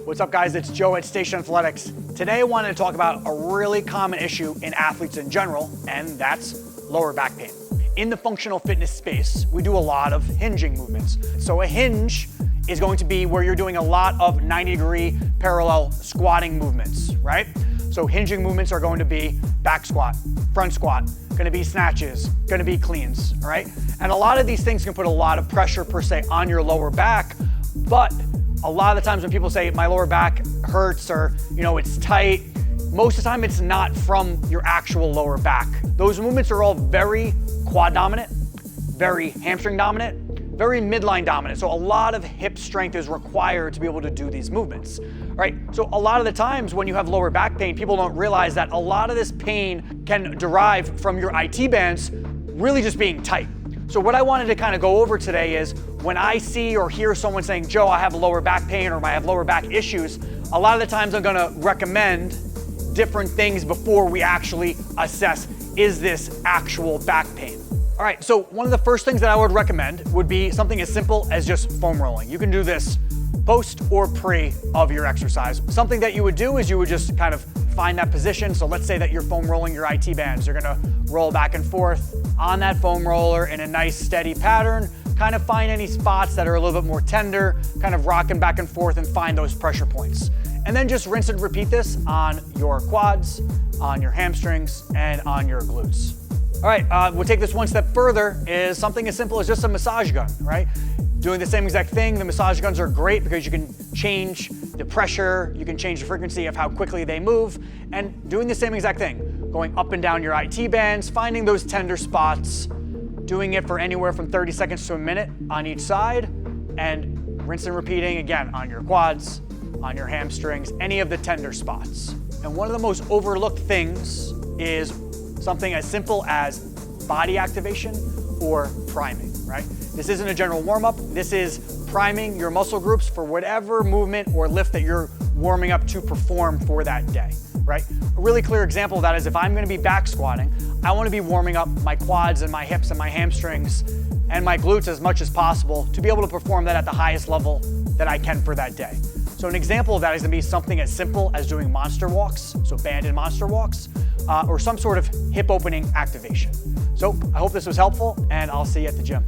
What's up, guys? It's Joe at Station Athletics. Today I wanted to talk about a really common issue in athletes in general, and that's lower back pain. In the functional fitness space, we do a lot of hinging movements. So a hinge is going to be where you're doing a lot of 90-degree parallel squatting movements, right? So hinging movements are going to be back squat, front squat, going to be snatches, going to be cleans, all right? And a lot of these things can put a lot of pressure per se on your lower back, but a lot of the times when people say my lower back hurts or it's tight, most of the time it's not from your actual lower back. Those movements are all very quad dominant, very hamstring dominant, very midline dominant. So a lot of hip strength is required to be able to do these movements, right? So a lot of the times when you have lower back pain, people don't realize that a lot of this pain can derive from your IT bands really just being tight. So what I wanted to kind of go over today is when I see or hear someone saying, Joe, I have lower back pain or I have lower back issues, a lot of the times I'm gonna recommend different things before we actually assess, is this actual back pain? All right, so one of the first things that I would recommend would be something as simple as just foam rolling. You can do this post or pre of your exercise. Something that you would do is you would just kind of find that position. So let's say that you're foam rolling your IT bands. You're gonna roll back and forth on that foam roller in a nice steady pattern, kind of find any spots that are a little bit more tender, kind of rocking back and forth and find those pressure points. And then just rinse and repeat this on your quads, on your hamstrings, and on your glutes. All right, we'll take this one step further, is something as simple as just a massage gun, right? Doing the same exact thing. The massage guns are great because you can change the pressure, you can change the frequency of how quickly they move, and doing the same exact thing, going up and down your IT bands, finding those tender spots, doing it for anywhere from 30 seconds to a minute on each side, and rinse and repeating again on your quads, on your hamstrings, any of the tender spots. And one of the most overlooked things is something as simple as body activation or priming, right? This isn't a general warm-up. This is priming your muscle groups for whatever movement or lift that you're warming up to perform for that day, right? A really clear example of that is if I'm gonna be back squatting, I wanna be warming up my quads and my hips and my hamstrings and my glutes as much as possible to be able to perform that at the highest level that I can for that day. So an example of that is gonna be something as simple as doing monster walks, so banded monster walks, or some sort of hip opening activation. So I hope this was helpful, and I'll see you at the gym.